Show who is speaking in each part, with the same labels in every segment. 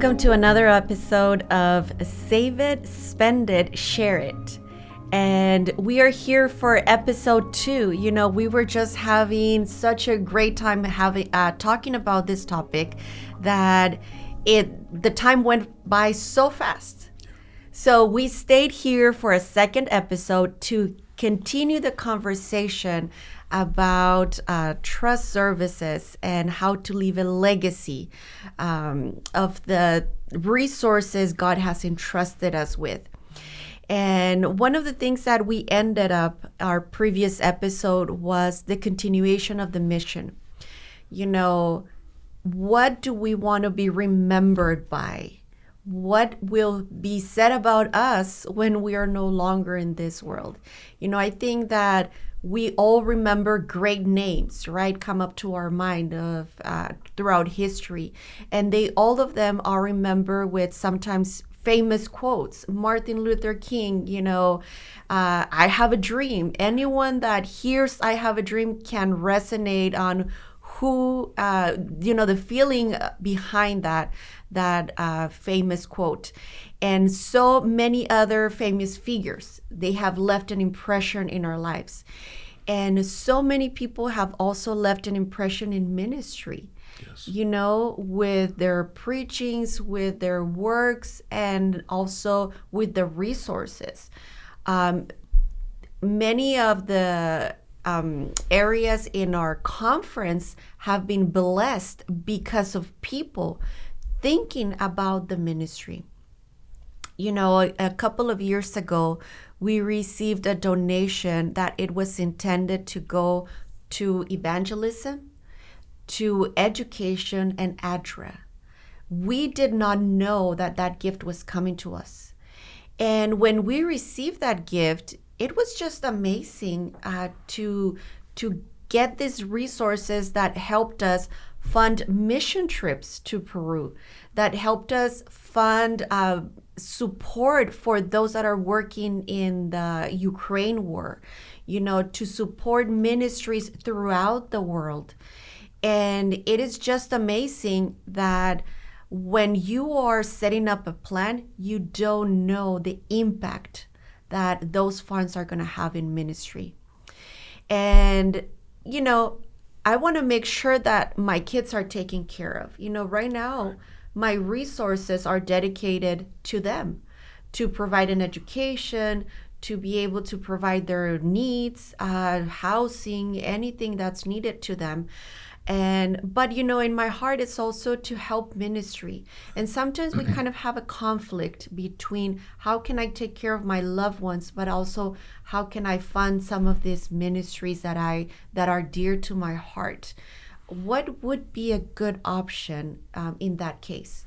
Speaker 1: Welcome to another episode of Save It, Spend It, Share It. And we are here for episode 2. You know, we were just having such a great time talking about this topic that the time went by so fast. So we stayed here for a second episode to continue the conversation about trust services and how to leave a legacy of the resources God has entrusted us with. And one of the things that we ended up our previous episode was the continuation of the mission. You know, what do we want to be remembered by? What will be said about us when we are no longer in this world? You know, I think that we all remember great names, right? Come up to our mind of throughout history. And all of them are remembered with sometimes famous quotes. Martin Luther King, you know, I have a dream. Anyone that hears I have a dream can resonate on who, the feeling behind that famous quote. And so many other famous figures, they have left an impression in our lives. And so many people have also left an impression in ministry. Yes. You know, with their preachings, with their works, and also with the resources. Many of the areas in our conference have been blessed because of people thinking about the ministry. You know, a couple of years ago, we received a donation that it was intended to go to evangelism, to education, and ADRA. We did not know that gift was coming to us. And when we received that gift, it was just amazing to get these resources that helped us fund mission trips to Peru, that helped us fund support for those that are working in the Ukraine war, you know, to support ministries throughout the world. And it is just amazing that when you are setting up a plan, you don't know the impact that those funds are going to have in ministry. And, you know, I want to make sure that my kids are taken care of. You know, right now, my resources are dedicated to them, to provide an education, to be able to provide their needs, housing, anything that's needed to them. But you know, in my heart, it's also to help ministry. And sometimes we kind of have a conflict between how can I take care of my loved ones, but also how can I fund some of these ministries that are dear to my heart. What would be a good option in that case?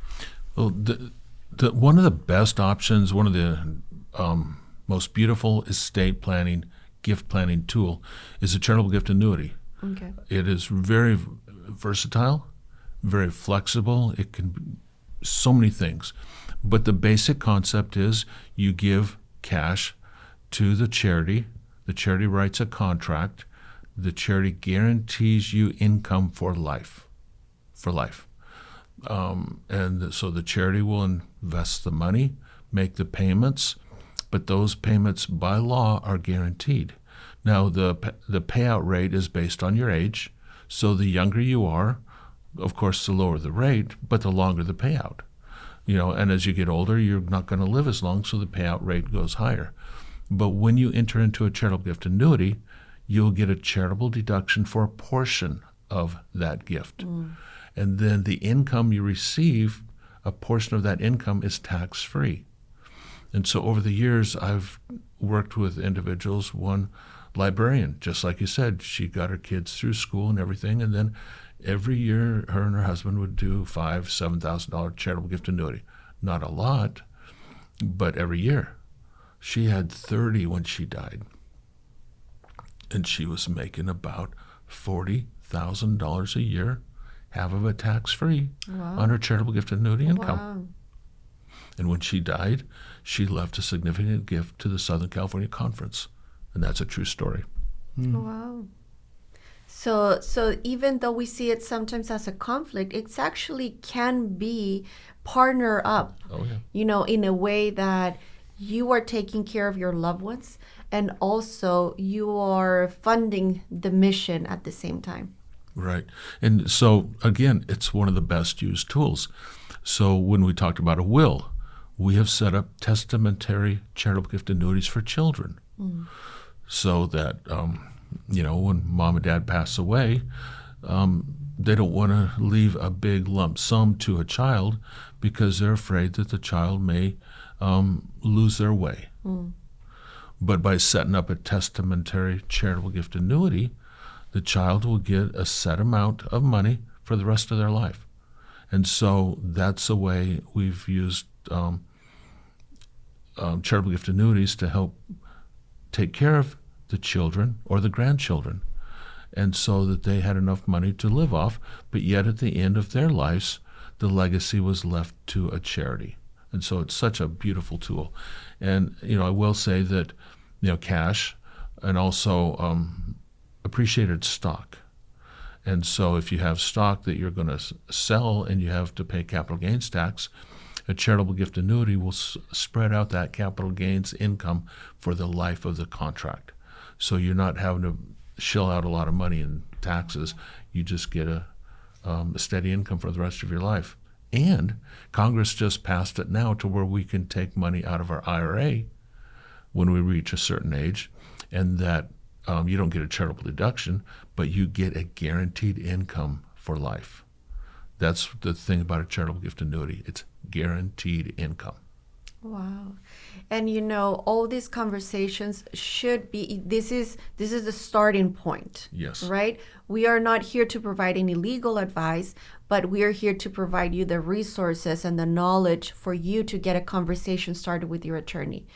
Speaker 2: Well, one of the best options, one of the most beautiful estate planning, gift planning tool is a charitable gift annuity. Okay. It is very versatile, very flexible. It can be so many things. But the basic concept is you give cash to the charity. The charity writes a contract. The charity guarantees you income for life. And so the charity will invest the money, make the payments, but those payments by law are guaranteed. Now, the payout rate is based on your age, so the younger you are, of course, the lower the rate, but the longer the payout. You know, and as you get older, you're not going to live as long, so the payout rate goes higher. But when you enter into a charitable gift annuity, you'll get a charitable deduction for a portion of that gift. And then the income you receive, a portion of that income is tax-free. And so over the years, I've worked with individuals, one librarian, just like you said, she got her kids through school and everything, and then every year her and her husband would do $5,000-$7,000 charitable gift annuity. Not a lot, but every year. She had 30 when she died, and she was making about $40,000 a year, half of it tax-free. Wow. On her charitable gift annuity income. Wow. And when she died, she left a significant gift to the Southern California Conference. And that's a true story.
Speaker 1: Wow. So even though we see it sometimes as a conflict, it's actually can be partner up,
Speaker 2: Oh, yeah.
Speaker 1: in a way that you are taking care of your loved ones and also you are funding the mission at the same time.
Speaker 2: Right. And so, again, it's one of the best used tools. So, when we talked about a will, we have set up testamentary charitable gift annuities for children so that, when mom and dad pass away, they don't want to leave a big lump sum to a child because they're afraid that the child may lose their way. But by setting up a testamentary charitable gift annuity, the child will get a set amount of money for the rest of their life. And so that's the way we've used charitable gift annuities to help take care of the children or the grandchildren, and so that they had enough money to live off, but yet at the end of their lives, the legacy was left to a charity. And so it's such a beautiful tool. And, I will say that, cash and also appreciated stock. And so if you have stock that you're going to sell and you have to pay capital gains tax, a charitable gift annuity will spread out that capital gains income for the life of the contract. So you're not having to shell out a lot of money in taxes. You just get a steady income for the rest of your life. And Congress just passed it now to where we can take money out of our IRA when we reach a certain age, and that you don't get a charitable deduction, but you get a guaranteed income for life. That's the thing about a charitable gift annuity. It's guaranteed income.
Speaker 1: Wow. And all these conversations should be, this is the starting point.
Speaker 2: Yes.
Speaker 1: Right? We are not here to provide any legal advice, but we are here to provide you the resources and the knowledge for you to get a conversation started with your attorney.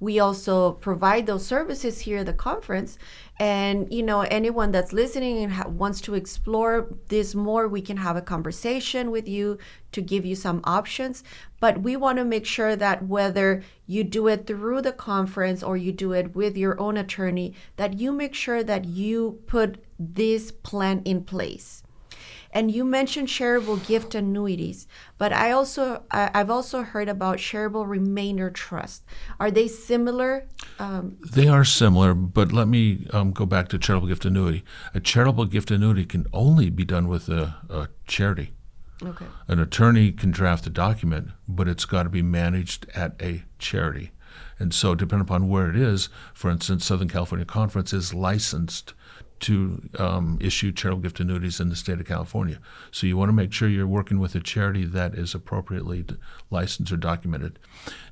Speaker 1: We also provide those services here at the conference. And, anyone that's listening and wants to explore this more, we can have a conversation with you to give you some options. But we want to make sure that whether you do it through the conference or you do it with your own attorney, that you make sure that you put this plan in place. And you mentioned shareable gift annuities, but I've also heard about shareable remainder trust. Are they similar?
Speaker 2: They are similar, but let me go back to charitable gift annuity. A charitable gift annuity can only be done with a charity.
Speaker 1: Okay.
Speaker 2: An attorney can draft the document, but it's got to be managed at a charity. And so depending upon where it is, for instance, Southern California Conference is licensed to issue charitable gift annuities in the state of California. So you want to make sure you're working with a charity that is appropriately licensed or documented.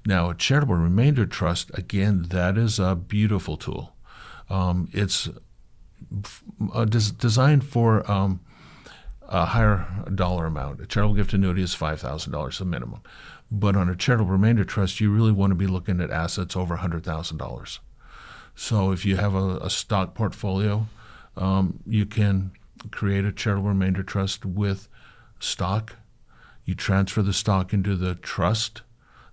Speaker 2: Now, a charitable remainder trust, again, that is a beautiful tool. It's designed for a higher dollar amount. A charitable gift annuity is $5,000 a minimum. But on a charitable remainder trust, you really want to be looking at assets over $100,000. So if you have a stock portfolio, you can create a charitable remainder trust with stock. You transfer the stock into the trust.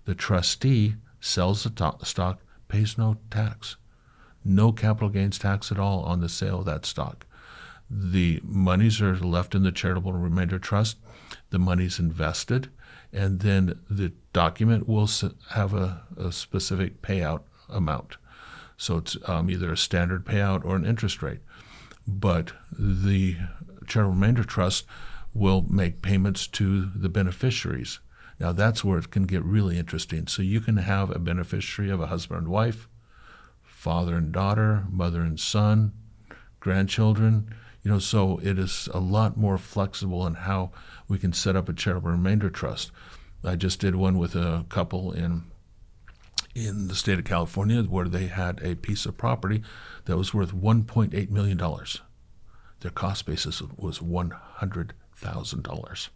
Speaker 2: The trustee sells the stock, pays no tax, no capital gains tax at all on the sale of that stock. The monies are left in the charitable remainder trust. The money's invested, and then the document will have a specific payout amount. So it's either a standard payout or an interest rate. But the charitable remainder trust will make payments to the beneficiaries. Now that's where it can get really interesting. So you can have a beneficiary of a husband and wife, father and daughter, mother and son, grandchildren. So it is a lot more flexible in how we can set up a charitable remainder trust. I just did one with a couple in the state of California where they had a piece of property that was worth $1.8 million. Their cost basis was $100,000.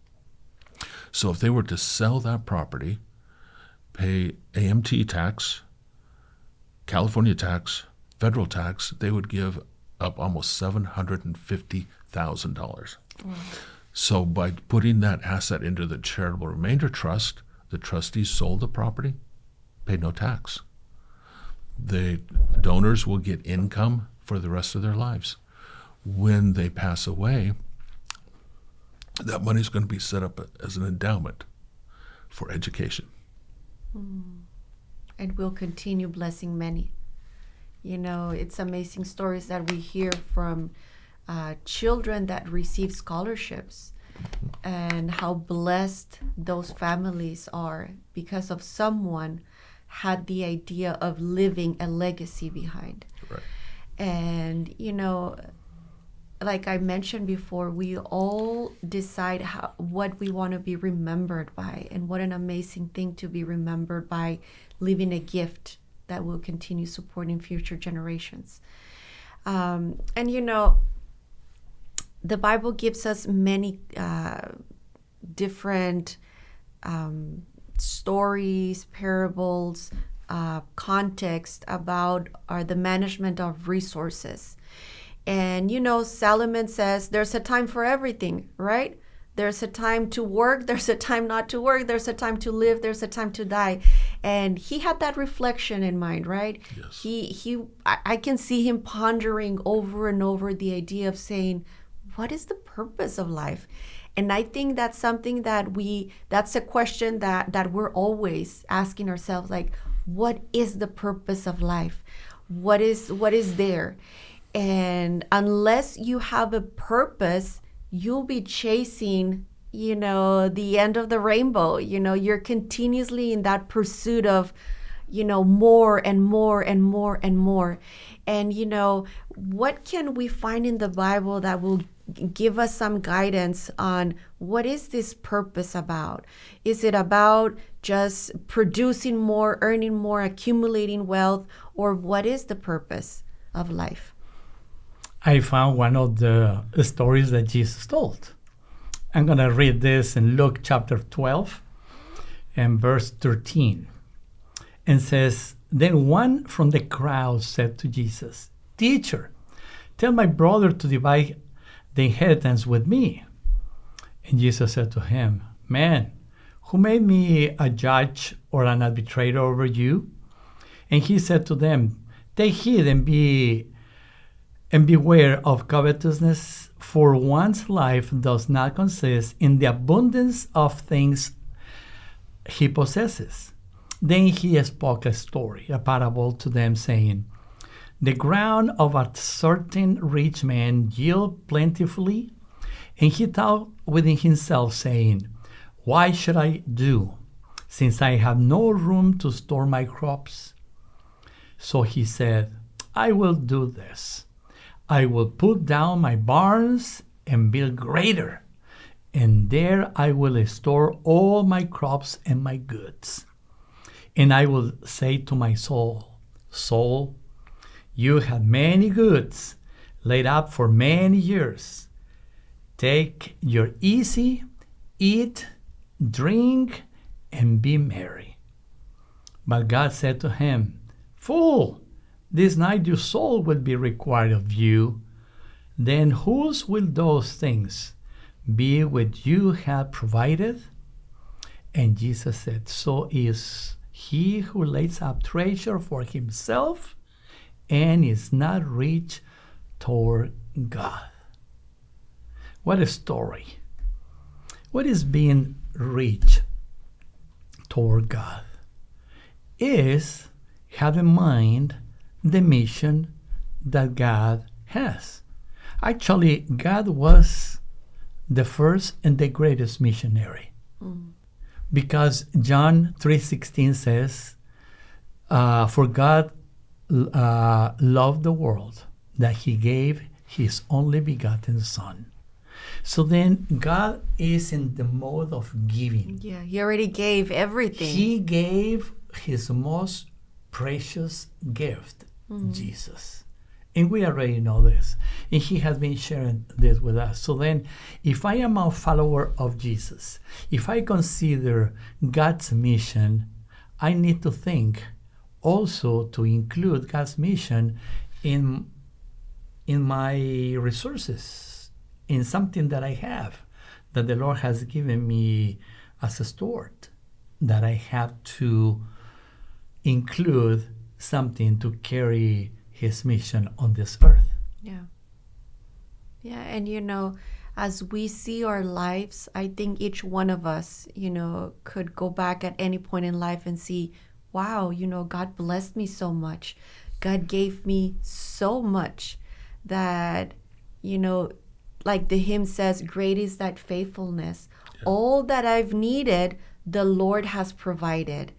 Speaker 2: So if they were to sell that property, pay AMT tax, California tax, federal tax, they would give up almost $750,000. Wow. So by putting that asset into the charitable remainder trust, the trustees sold the property, paid no tax. The donors will get income for the rest of their lives. when they pass away, that money is going to be set up as an endowment for education.
Speaker 1: And we'll continue blessing many. You know, it's amazing stories that we hear from children that receive scholarships and how blessed those families are because of someone had the idea of leaving a legacy behind.
Speaker 2: Right.
Speaker 1: And, you know, like I mentioned before, we all decide what we want to be remembered by, and what an amazing thing to be remembered by leaving a gift that will continue supporting future generations. And, you know, the Bible gives us many different stories, parables, context about the management of resources. And, you know, Solomon says there's a time for everything, right? There's a time to work. There's a time not to work. There's a time to live. There's a time to die. And he had that reflection in mind, right?
Speaker 2: Yes.
Speaker 1: I can see him pondering over and over the idea of saying, what is the purpose of life? And I think that's something that's a question that we're always asking ourselves, like, what is the purpose of life? What is there? And unless you have a purpose, you'll be chasing, you know, the end of the rainbow. You know, you're continuously in that pursuit of, you know, more and more and more and more. And, you know, what can we find in the Bible that will give us some guidance on what is this purpose about? Is it about just producing more, earning more, accumulating wealth, or what is the purpose of life?
Speaker 3: I found one of the stories that Jesus told. I'm going to read this in Luke chapter 12 and verse 13. And says, then one from the crowd said to Jesus, "Teacher, tell my brother to divide the inheritance with me." And Jesus said to him, "Man, who made me a judge or an arbitrator over you?" And he said to them, "Take heed and beware of covetousness, for one's life does not consist in the abundance of things he possesses." Then he spoke a parable to them, saying, "The ground of a certain rich man yielded plentifully, and he thought within himself, saying, What should I do, since I have no room to store my crops? So he said, I will do this. I will put down my barns and build greater, and there I will store all my crops and my goods. And I will say to my soul, Soul, you have many goods laid up for many years. Take your easy, eat, drink, and be merry." But God said to him, "Fool, this night your soul will be required of you. Then whose will those things be which you have provided?" And Jesus said, "So is he who lays up treasure for himself and is not rich toward God." What a story. What is being rich toward God? Is have in mind the mission that God has. Actually, God was the first and the greatest missionary. Because John 3:16 says, "For God loved the world that he gave his only begotten Son." So then God is in the mode of giving.
Speaker 1: Yeah, he already gave everything.
Speaker 3: He gave his most precious gift, Jesus. And we already know this. And he has been sharing this with us. So then, if I am a follower of Jesus, if I consider God's mission, I need to think also to include God's mission in my resources, in something that I have, that the Lord has given me as a steward, that I have to include something to carry his mission on this earth.
Speaker 1: Yeah. Yeah, and as we see our lives, I think each one of us, could go back at any point in life and see, wow, God blessed me so much. God gave me so much that, you know, like the hymn says, great is that faithfulness.
Speaker 2: Yeah.
Speaker 1: All that I've needed, the Lord has provided.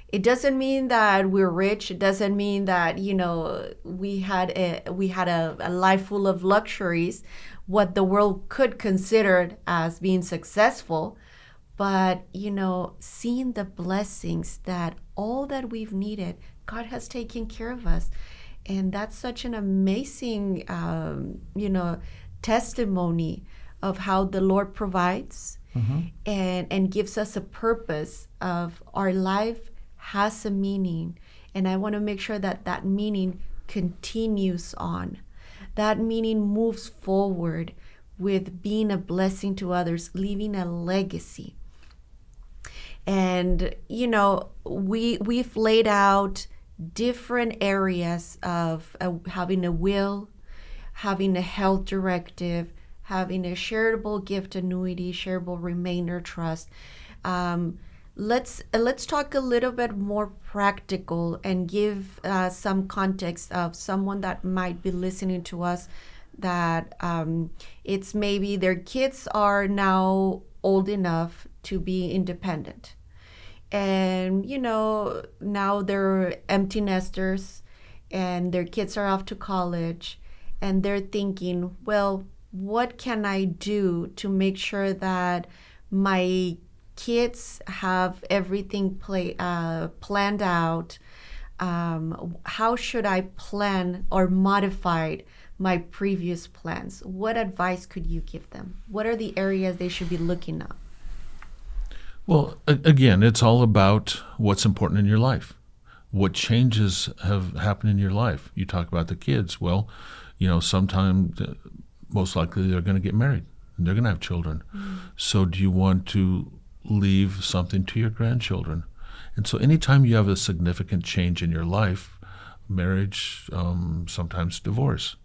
Speaker 1: It doesn't mean that we're rich. It doesn't mean that we had a life full of luxuries, what the world could consider as being successful. But seeing the blessings that all that we've needed, God has taken care of us, and that's such an amazing testimony of how the Lord provides and gives us a purpose of our life has a meaning, and I want to make sure that that meaning continues on. That meaning moves forward with being a blessing to others, leaving a legacy. And we've laid out different areas of having a will, having a health directive, having a charitable gift annuity, charitable remainder trust. Let's talk a little bit more practical and give some context of someone that might be listening to us that it's maybe their kids are now old enough to be independent, and now they're empty nesters and their kids are off to college, and they're thinking, well, what can I do to make sure that my kids have everything planned out? How should I plan or modify my previous plans? What advice could you give them? What are the areas they should be looking at?
Speaker 2: Well, again, it's all about what's important in your life. What changes have happened in your life? You talk about the kids. Well, sometime, most likely they're going to get married and they're going to have children. So do you want to leave something to your grandchildren? And so anytime you have a significant change in your life, marriage, sometimes divorce,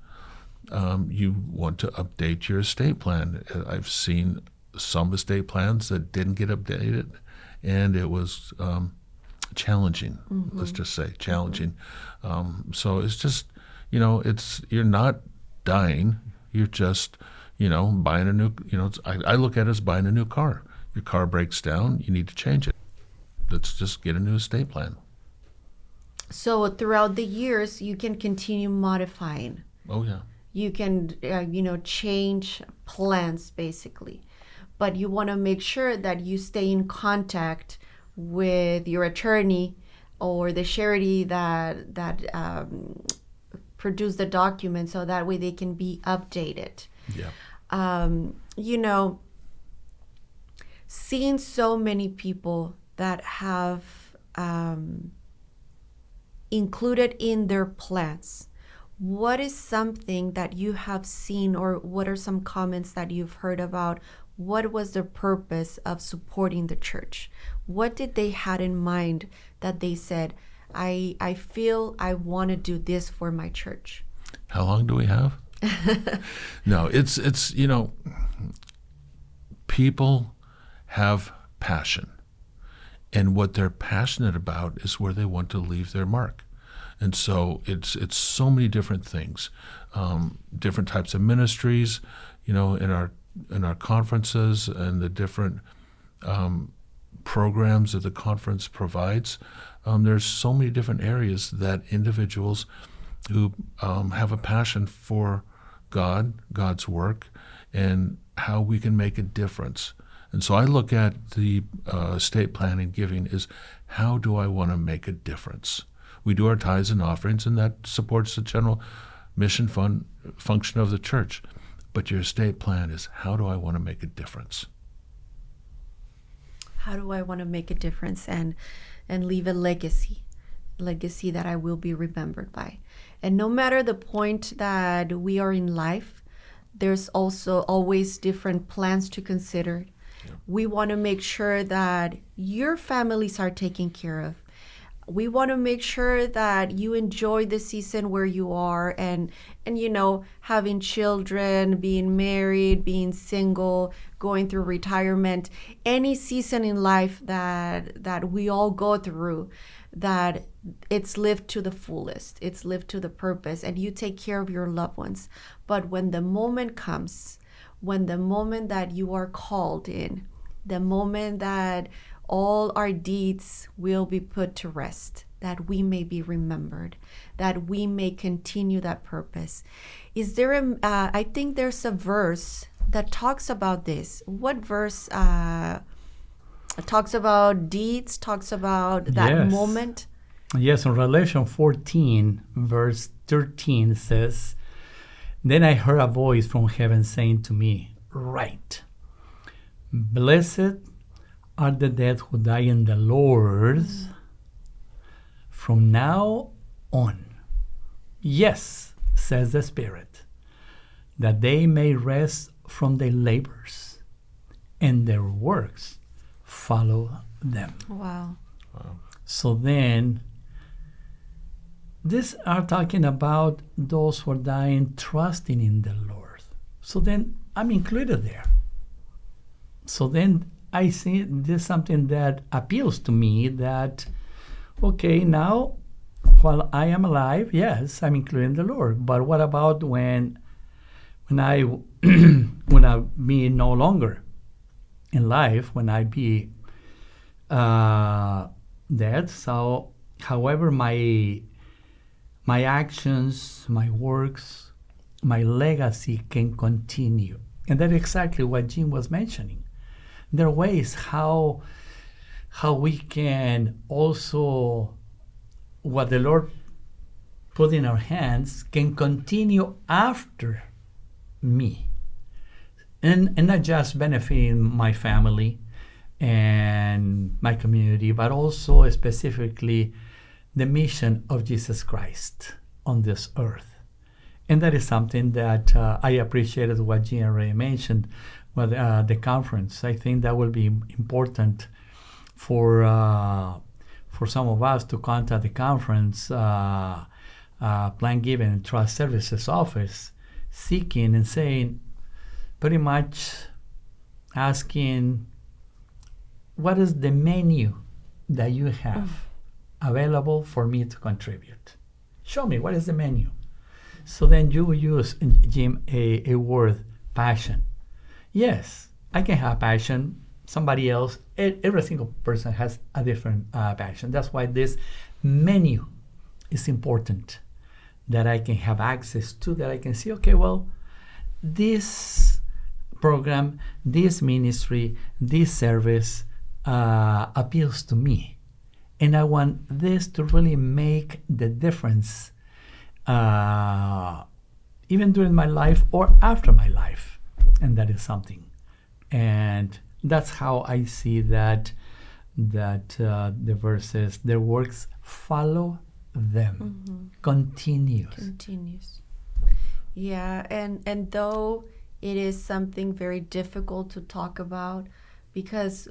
Speaker 2: you want to update your estate plan. I've seen some estate plans that didn't get updated, and it was challenging. Let's just say challenging. So it's just, you're not dying. You're just, buying a new. I look at it as buying a new car. Your car breaks down. You need to change it. Let's just get a new estate plan.
Speaker 1: So throughout the years, you can continue modifying.
Speaker 2: Oh yeah.
Speaker 1: You can, change plans basically, but you want to make sure that you stay in contact with your attorney or the charity that produced the document, so that way they can be updated.
Speaker 2: Yeah.
Speaker 1: Seeing so many people that have included in their plans, what is something that you have seen, or what are some comments that you've heard about? What was the purpose of supporting the church? What did they had in mind that they said, I feel I want to do this for my church?
Speaker 2: How long do we have? No, it's people have passion, and what they're passionate about is where they want to leave their mark. And so it's so many different things, different types of ministries, in our conferences and the different programs that the conference provides. There's so many different areas that individuals who have a passion for God's work, and how we can make a difference. And so I look at the estate planning giving is, how do I want to make a difference? We do our tithes and offerings, and that supports the general mission function of the church. But your estate plan is, how do I want to make a difference?
Speaker 1: How do I want to make a difference and leave a legacy that I will be remembered by? And no matter the point that we are in life, there's also always different plans to consider. Yeah. We want to make sure that your families are taken care of. we want to make sure that you enjoy the season where you are, and having children, being married, being single, going through retirement, any season in life that we all go through, that it's lived to the fullest, it's lived to the purpose, and you take care of your loved ones. But when the moment comes, when the moment that you are called in, the moment that all our deeds will be put to rest, that we may be remembered, that we may continue that purpose. Is there I think there's a verse that talks about this. What verse talks about deeds, talks about that
Speaker 3: Yes.
Speaker 1: moment?
Speaker 3: Yes, in Revelation 14, verse 13 says, "Then I heard a voice from heaven saying to me, 'Write, blessed are the dead who die in the Lord from now on. Yes, says the Spirit, that they may rest from their labors, and their works follow them.'"
Speaker 1: Wow.
Speaker 3: So then, these are talking about those who are dying trusting in the Lord. So then I'm included there. So then I see this something that appeals to me, that, okay, now while I am alive, yes, I'm including the Lord. But what about when I when I be no longer in life, when I be dead? So however my actions, my works, my legacy can continue. And that's exactly what Jim was mentioning. There are ways how we can also, what the Lord put in our hands, can continue after me. And not just benefiting my family and my community, but also specifically the mission of Jesus Christ on this earth. And that is something that I appreciated what Jean already mentioned, with the conference. I think that will be important for some of us to contact the conference, Plan Giving and Trust Services office, seeking and saying, pretty much asking, what is the menu that you have available for me to contribute? Show me, what is the menu? So then you will use, Jim, a word, passion. Yes, I can have passion. Somebody else, every single person has a different passion. That's why this menu is important, that I can have access to, that I can see, okay, well, this program, this ministry, this service appeals to me. And I want this to really make the difference, even during my life or after my life. And that is something. And that's how I see that the verses, their works follow them, continues.
Speaker 1: Yeah, and though it is something very difficult to talk about, because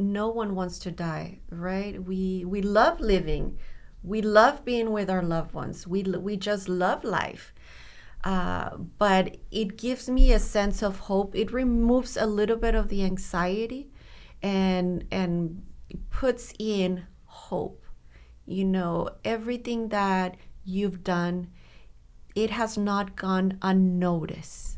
Speaker 1: no one wants to die, right? We love living. We love being with our loved ones. We just love life. But it gives me a sense of hope. It removes a little bit of the anxiety and puts in hope. You know, everything that you've done, it has not gone unnoticed.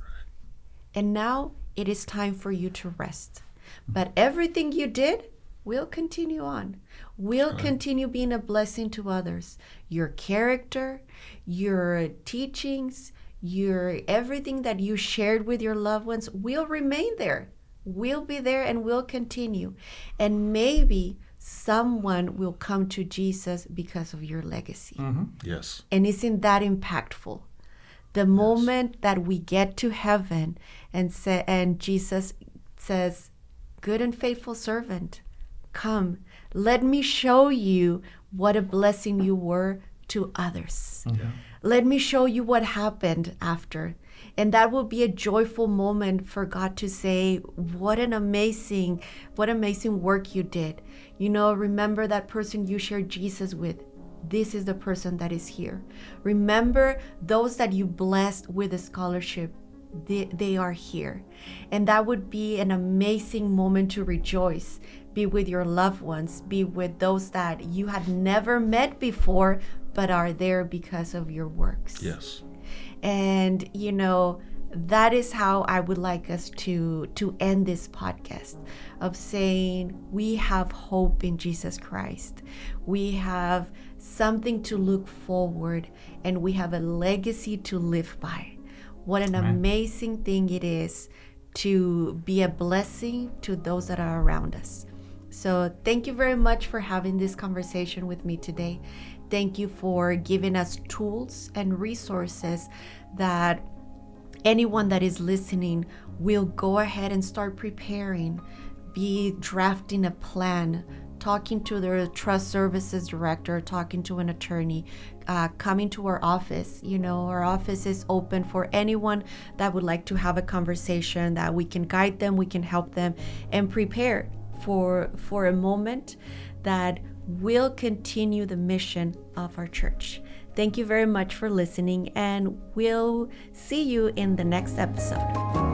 Speaker 1: And now it is time for you to rest. But everything you did will continue on. Will continue being a blessing to others. Your character, your teachings, your everything that you shared with your loved ones will remain there. Will be there and will continue. And maybe someone will come to Jesus because of your legacy.
Speaker 2: Yes.
Speaker 1: And isn't that impactful? The moment that we get to heaven and Jesus says, "Good and faithful servant, come, let me show you what a blessing you were to others. Let me show you what happened after." And that will be a joyful moment for God to say, what amazing work you did. Remember that person you shared Jesus with. This is the person that is here. Remember those that you blessed with a scholarship. They are here. And that would be an amazing moment to rejoice. Be with your loved ones. Be with those that you had never met before, but are there because of your works.
Speaker 2: Yes.
Speaker 1: And, that is how I would like us to end this podcast, of saying we have hope in Jesus Christ. We have something to look forward, and we have a legacy to live by. What an amazing thing it is to be a blessing to those that are around us. So thank you very much for having this conversation with me today. Thank you for giving us tools and resources that anyone that is listening will go ahead and start preparing, be drafting a plan, talking to their trust services director, talking to an attorney, coming to our office. Our office is open for anyone that would like to have a conversation, that we can guide them, we can help them, and prepare for a moment that will continue the mission of our church. Thank you very much for listening, and we'll see you in the next episode.